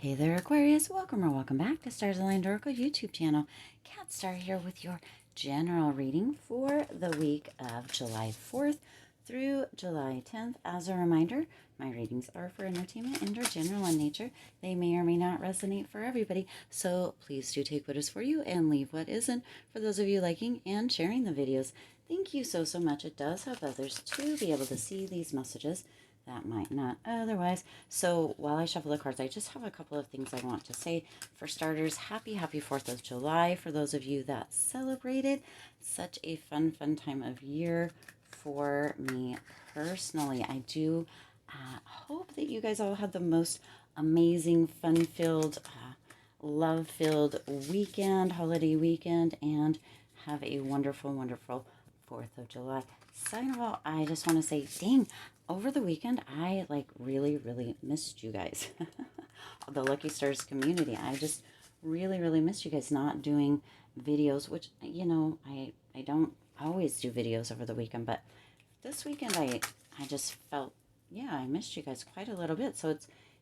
Hey there, Aquarius. Welcome or welcome back to Stars Aligned Oracle YouTube channel. Cat Star here with your general reading for the week of July 4th through July 10th. As a reminder, my readings are for entertainment and are general in nature. They may or may not resonate for everybody, so please do take what is for you and leave what isn't. For those of you liking and sharing the videos, thank you so much. It does help others to be able to see these messages that might not otherwise. So while I shuffle the cards, I just have a couple of things I want to say. For starters, happy 4th of July for those of you that celebrated. Such a fun time of year for me personally. I do hope that you guys all had the most amazing, fun-filled, love-filled weekend, holiday weekend, and have a wonderful 4th of July. Second of all, I just want to say, dang, over the weekend, I really missed you guys. The Lucky Stars community. I just really missed you guys not doing videos, which, you know, I don't always do videos over the weekend, but this weekend I just felt, yeah, I missed you guys quite a little bit. So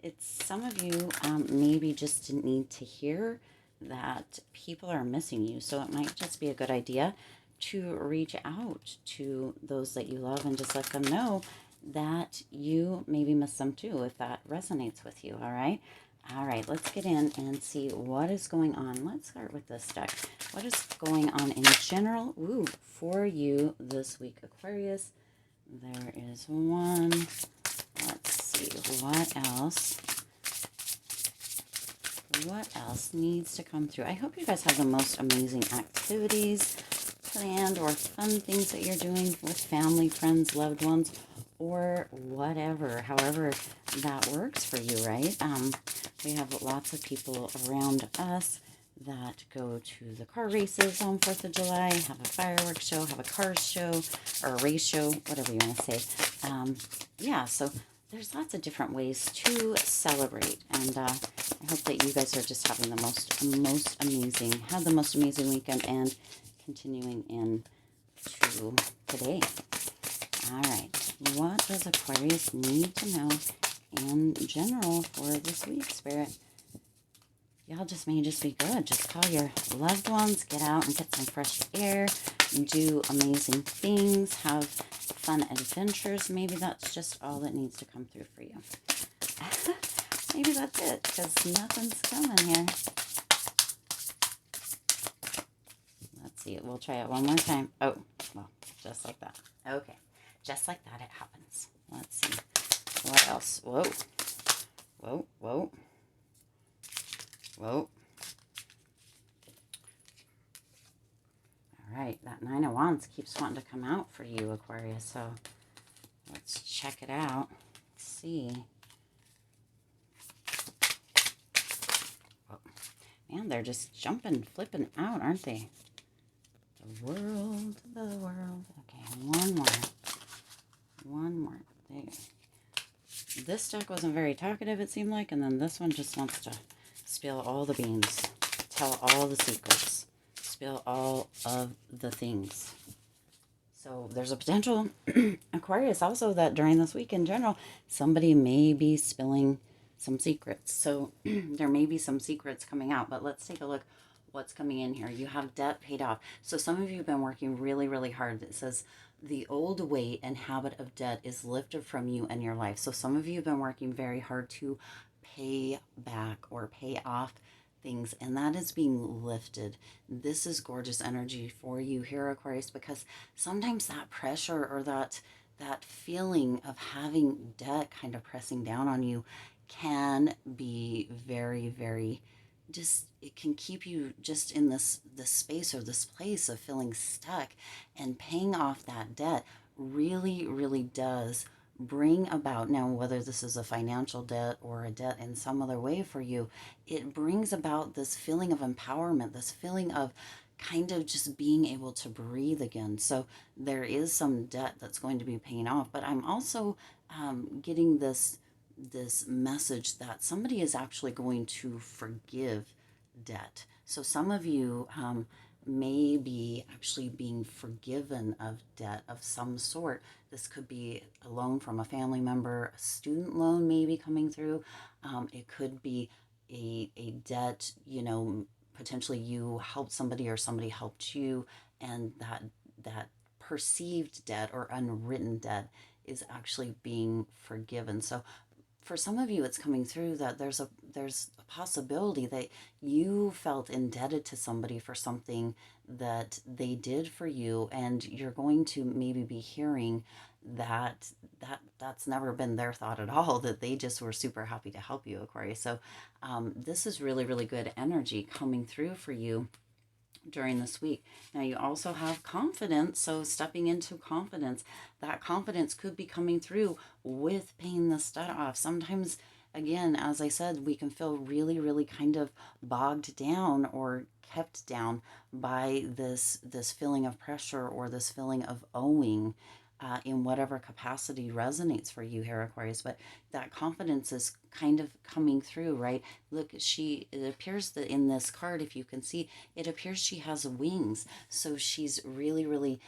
it's some of you maybe just didn't need to hear that people are missing you. So it might just be a good idea to reach out to those that you love and just let them know that you maybe miss them too, if that resonates with you. All right, let's get in and see what is going on. Let's start with this deck. What is going on in general for you this week, Aquarius? There is one. Let's see what else needs to come through. I hope you guys have the most amazing activities planned or fun things that you're doing with family, friends, loved ones, or whatever, however that works for you, right? We have lots of people around us that go to the car races on 4th of July, have a fireworks show, have a cars show, or a race show, whatever you want to say. Yeah, so there's lots of different ways to celebrate, and I hope that you guys are just having the most amazing weekend and continuing into today. All right, what does Aquarius need to know in general for this week, Spirit? Y'all may just be good. Just call your loved ones, get out and get some fresh air, do amazing things, have fun adventures. Maybe that's just all that needs to come through for you. Maybe that's it, because nothing's coming here. Let's see. We'll try it one more time. Oh, well, just like that. Okay. Just like that, it happens. Let's see. What else? Whoa. All right. That 9 of Wands keeps wanting to come out for you, Aquarius. So let's check it out. Let's see. Oh, man, they're just flipping out, aren't they? The world. Okay, one more. There. This deck wasn't very talkative, it seemed like, and then this one just wants to spill all the beans, tell all the secrets, spill all of the things. So there's a potential, Aquarius, also that during this week in general, somebody may be spilling some secrets. So there may be some secrets coming out, but let's take a look what's coming in here. You have debt paid off. So some of you have been working really hard. It says the old weight and habit of debt is lifted from you and your life. So some of you have been working very hard to pay back or pay off things, and that is being lifted. This is gorgeous energy for you here, Aquarius, because sometimes that pressure or that feeling of having debt kind of pressing down on you can be very just, it can keep you just in this space or this place of feeling stuck, and paying off that debt really does bring about, now whether this is a financial debt or a debt in some other way for you, it brings about this feeling of empowerment, this feeling of kind of just being able to breathe again. So there is some debt that's going to be paying off, but I'm also getting this message that somebody is actually going to forgive debt. So some of you may be actually being forgiven of debt of some sort. This could be a loan from a family member, a student loan maybe coming through. It could be a debt, you know, potentially you helped somebody or somebody helped you, and that perceived debt or unwritten debt is actually being forgiven. So for some of you, it's coming through that there's a possibility that you felt indebted to somebody for something that they did for you, and you're going to maybe be hearing that's never been their thought at all, that they just were super happy to help you, Aquarius. So this is really, really good energy coming through for you during this week. Now you also have confidence, so stepping into confidence. That confidence could be coming through with paying this debt off. Sometimes, again, as I said, we can feel really, really kind of bogged down or kept down by this feeling of pressure or this feeling of owing. In whatever capacity resonates for you here, Aquarius. But that confidence is kind of coming through, right? Look, it appears that in this card, if you can see, it appears she has wings. So she's really, really,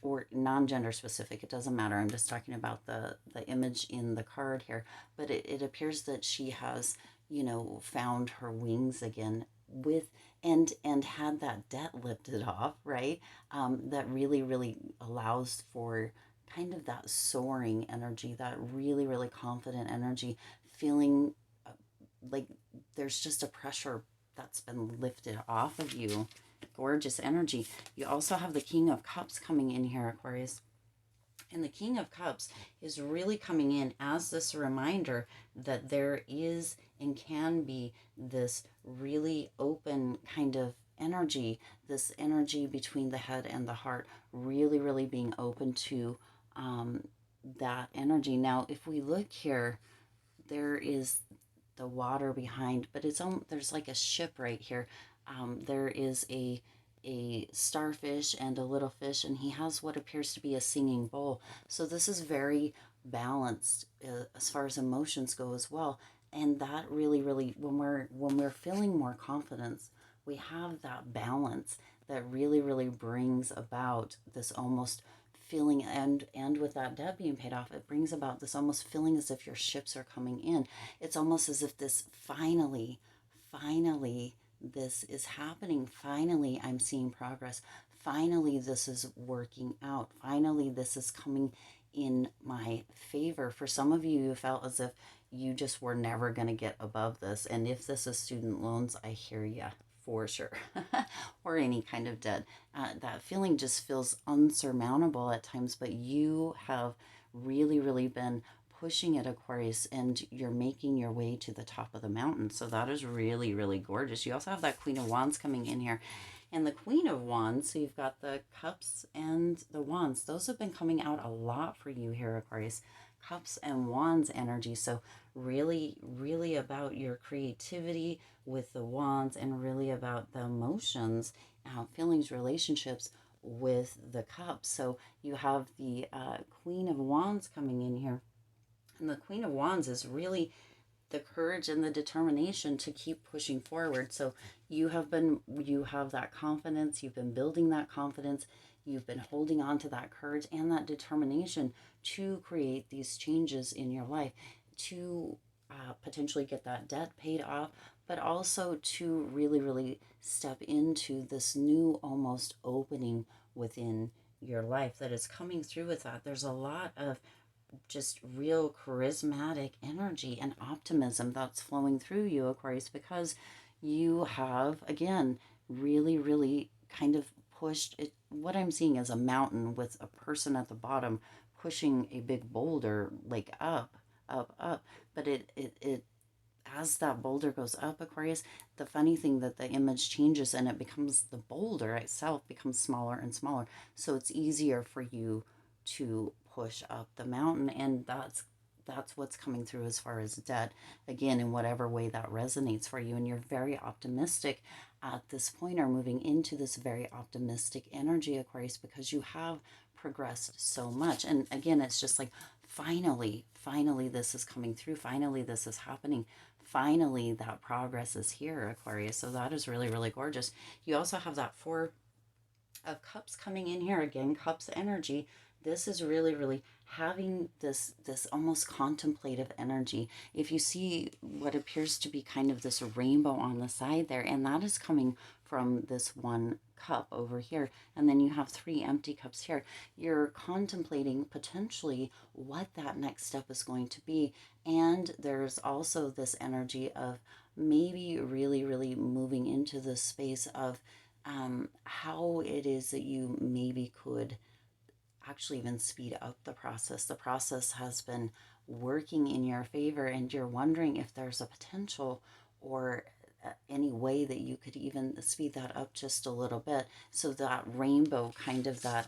or non-gender specific, it doesn't matter. I'm just talking about the image in the card here. But it appears that she has, you know, found her wings again with and had that debt lifted off, right? That really, really allows for kind of that soaring energy, that really, really confident energy, feeling like there's just a pressure that's been lifted off of you. Gorgeous energy. You also have the King of Cups coming in here, Aquarius. And the King of Cups is really coming in as this reminder that there is and can be this really open kind of energy, this energy between the head and the heart, really, really being open to that energy. Now, if we look here, there is the water behind, but there's like a ship right here. There is a starfish and a little fish, and he has what appears to be a singing bowl. So this is very balanced as far as emotions go as well. And that really, really, when we're feeling more confidence, we have that balance that really, really brings about this almost feeling, and with that debt being paid off, it brings about this almost feeling as if your ships are coming in. It's almost as if this finally this is happening. Finally, I'm seeing progress. Finally, this is working out. Finally, this is coming in my favor. For some of you, you felt as if you just were never going to get above this. And if this is student loans, I hear you for sure. Or any kind of debt. That feeling just feels unsurmountable at times, but you have really, really been pushing it, Aquarius, and you're making your way to the top of the mountain. So that is really, really gorgeous. You also have that Queen of Wands coming in here. And the Queen of Wands, so you've got the Cups and the Wands. Those have been coming out a lot for you here, Aquarius. Cups and Wands energy. So really, really about your creativity with the Wands, and really about the emotions, feelings, relationships with the Cups. So you have the Queen of Wands coming in here. And the Queen of Wands is really the courage and the determination to keep pushing forward. So you have that confidence, you've been building that confidence, you've been holding on to that courage and that determination to create these changes in your life, to potentially get that debt paid off, but also to really, really step into this new almost opening within your life that is coming through with that. There's a lot of just real charismatic energy and optimism that's flowing through you, Aquarius, because you have, again, really, really kind of pushed it. What I'm seeing is a mountain with a person at the bottom pushing a big boulder like up, up. But it as that boulder goes up, Aquarius, the funny thing that the image changes and it becomes, the boulder itself becomes smaller and smaller. So it's easier for you to push up the mountain, and that's what's coming through as far as debt, again, in whatever way that resonates for you. And you're very optimistic at this point, or moving into this very optimistic energy, Aquarius, because you have progressed so much. And again, it's just like finally this is coming through, finally this is happening, finally that progress is here, Aquarius. So that is really, really gorgeous. You also have that Four of Cups coming in here, again, Cups energy. This is really, really having this almost contemplative energy. If you see what appears to be kind of this rainbow on the side there, and that is coming from this one cup over here, and then you have three empty cups here. You're contemplating potentially what that next step is going to be. And there's also this energy of maybe really, really moving into the space of how it is that you maybe could actually even speed up the process. The process has been working in your favor, and you're wondering if there's a potential or any way that you could even speed that up just a little bit, so that rainbow, kind of that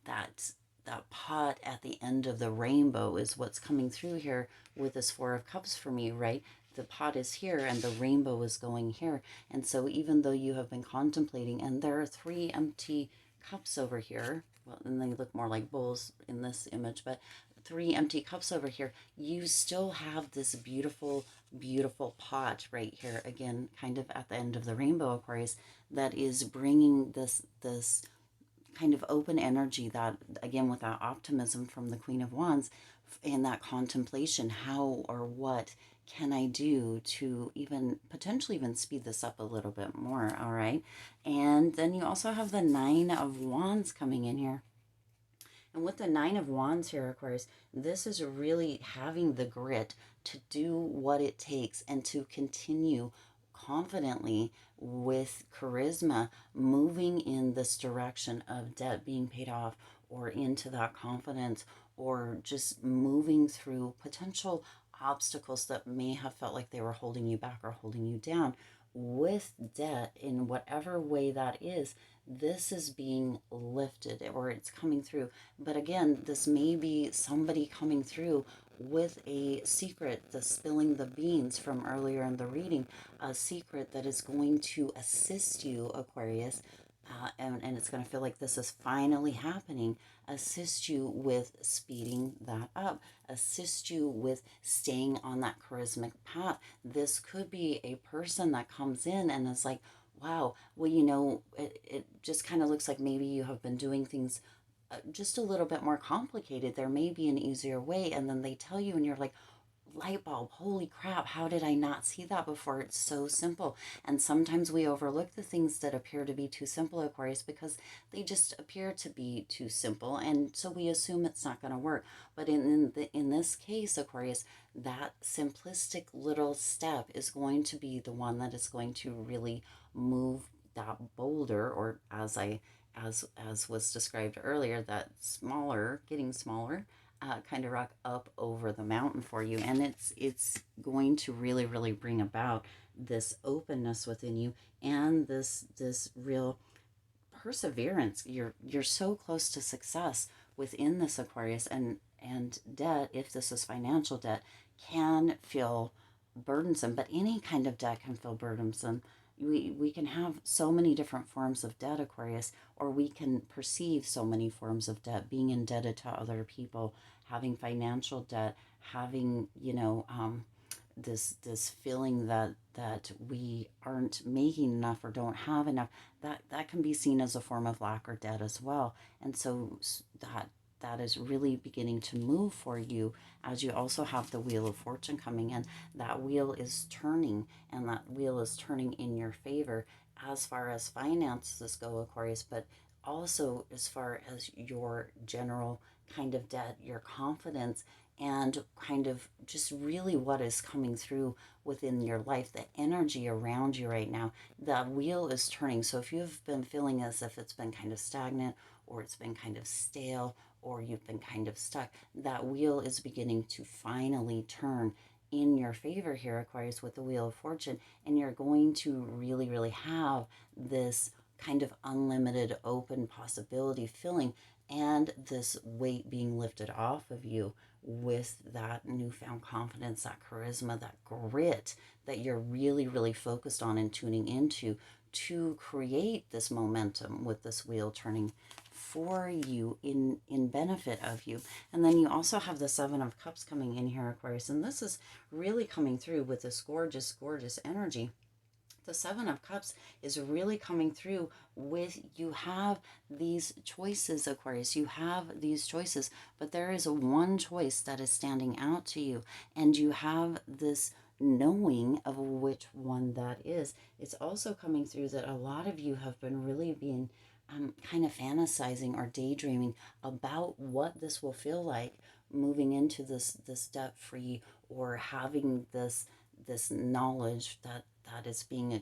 that pot at the end of the rainbow is what's coming through here with this Four of Cups for me, right? The pot is here and the rainbow is going here. And so even though you have been contemplating, and there are three empty cups over here, well, and they look more like bowls in this image, but three empty cups over here, you still have this beautiful, beautiful pot right here, again, kind of at the end of the rainbow, Aquarius, that is bringing this kind of open energy, that again with that optimism from the Queen of Wands, and that contemplation, how or what can I do to even potentially even speed this up a little bit more. All right. And then you also have the Nine of Wands coming in here. And with the Nine of Wands here, Aquarius, this is really having the grit to do what it takes and to continue confidently with charisma, moving in this direction of debt being paid off, or into that confidence, or just moving through potential obstacles that may have felt like they were holding you back or holding you down. With debt, in whatever way that is, this is being lifted or it's coming through. But again, this may be somebody coming through with a secret, the spilling the beans from earlier in the reading, a secret that is going to assist you, Aquarius, and it's going to feel like this is finally happening, assist you with speeding that up, assist you with staying on that charismatic path. This could be a person that comes in and is like, wow, well, it just kind of looks like maybe you have been doing things just a little bit more complicated. There may be an easier way. And then they tell you, and you're like, light bulb, holy crap, how did I not see that before? It's so simple. And sometimes we overlook the things that appear to be too simple, Aquarius, because they just appear to be too simple, and so we assume it's not going to work. But in this case, Aquarius, that simplistic little step is going to be the one that is going to really move that boulder, or as was described earlier, that smaller, getting smaller, kind of rock up over the mountain for you. And it's going to really, really bring about this openness within you, and this real perseverance. You're so close to success within this, Aquarius. And debt, if this is financial debt, can feel burdensome, but any kind of debt can feel burdensome. We can have so many different forms of debt, Aquarius, or we can perceive so many forms of debt, being indebted to other people, having financial debt, having, this feeling that we aren't making enough or don't have enough. That can be seen as a form of lack or debt as well. And so that is really beginning to move for you, as you also have the Wheel of Fortune coming in. That wheel is turning, and that wheel is turning in your favor as far as finances go, Aquarius, but also as far as your general kind of debt, your confidence, and kind of just really what is coming through within your life, the energy around you right now. The wheel is turning. So if you've been feeling as if it's been kind of stagnant, or it's been kind of stale, or you've been kind of stuck, that wheel is beginning to finally turn in your favor here, Aquarius, with the Wheel of Fortune. And you're going to really, really have this kind of unlimited open possibility feeling, and this weight being lifted off of you with that newfound confidence, that charisma, that grit that you're really, really focused on and tuning into to create this momentum with this wheel turning for you in benefit of you. And then you also have the Seven of Cups coming in here, Aquarius, and this is really coming through with this gorgeous, gorgeous energy. The Seven of Cups is really coming through with, you have these choices, Aquarius. You have these choices, but there is one choice that is standing out to you, and you have this knowing of which one that is. It's also coming through that a lot of you have been really being kind of fantasizing or daydreaming about what this will feel like moving into this debt free, or having this knowledge that is being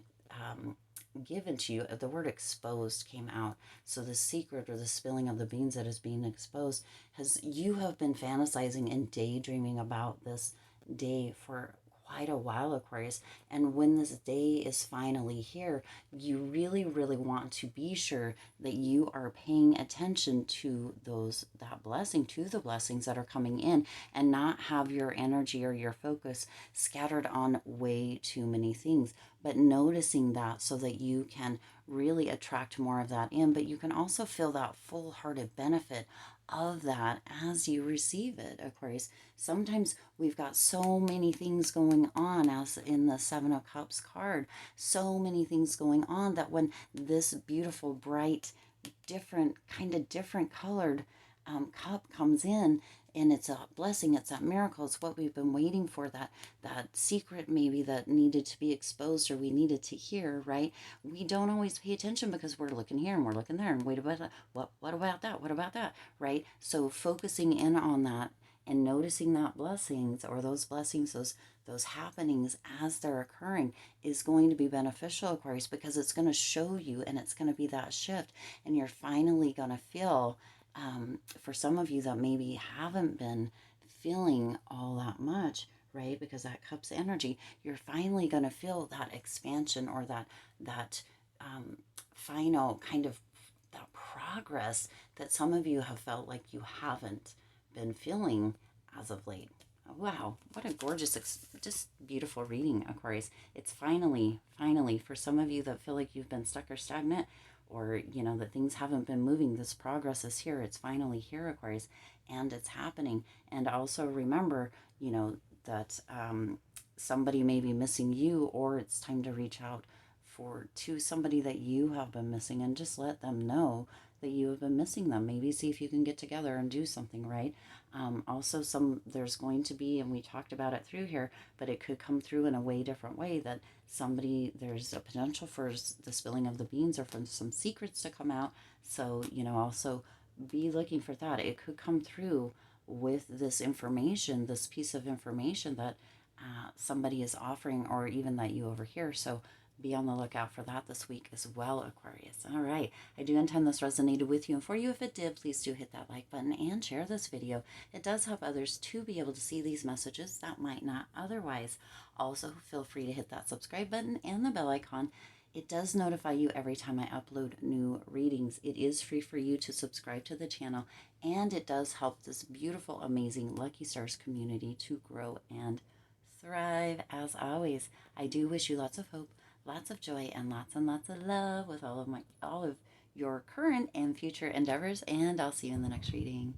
given to you. The word exposed came out. So the secret, or the spilling of the beans that is being exposed, has, you have been fantasizing and daydreaming about this day for quite a while, Aquarius. And when this day is finally here, you really, really want to be sure that you are paying attention to that blessing, to the blessings that are coming in, and not have your energy or your focus scattered on way too many things, but noticing that so that you can really attract more of that in, but you can also feel that full-hearted benefit of that as you receive it, Aquarius. Sometimes we've got so many things going on, as in the Seven of Cups card, so many things going on, that when this beautiful, bright, different colored cup comes in, and it's a blessing, it's that miracle, it's what we've been waiting for, that secret maybe that needed to be exposed, or we needed to hear, right? We don't always pay attention because we're looking here and we're looking there, and wait about that, what about that, what about that, right? So focusing in on that and noticing that blessings, or those blessings, those happenings as they're occurring, is going to be beneficial, Aquarius, because it's going to show you, and it's going to be that shift, and you're finally going to feel, for some of you that maybe haven't been feeling all that much, right? Because that cup's energy, you're finally going to feel that expansion, or that final kind of that progress that some of you have felt like you haven't been feeling as of late. Wow, what a gorgeous, just beautiful reading, Aquarius. It's finally, for some of you that feel like you've been stuck or stagnant, or that things haven't been moving, this progress is here. It's finally here, Aquarius, and it's happening. And also remember, that somebody may be missing you, or it's time to reach out to somebody that you have been missing, and just let them know that you have been missing them. Maybe see if you can get together and do something, right? Also, there's going to be, and we talked about it through here, but it could come through in a way different way, that there's a potential for the spilling of the beans, or for some secrets to come out. So, also be looking for that. It could come through with this information, this piece of information that somebody is offering, or even that you overhear. So be on the lookout for that this week as well, Aquarius. All right. I do intend this resonated with you and for you. If it did, please do hit that like button and share this video. It does help others to be able to see these messages that might not otherwise. Also, feel free to hit that subscribe button and the bell icon. It does notify you every time I upload new readings. It is free for you to subscribe to the channel, and it does help this beautiful, amazing Lucky Stars community to grow and thrive. As always, I do wish you lots of hope, lots of joy, and lots of love with all of your current and future endeavors, and I'll see you in the next reading.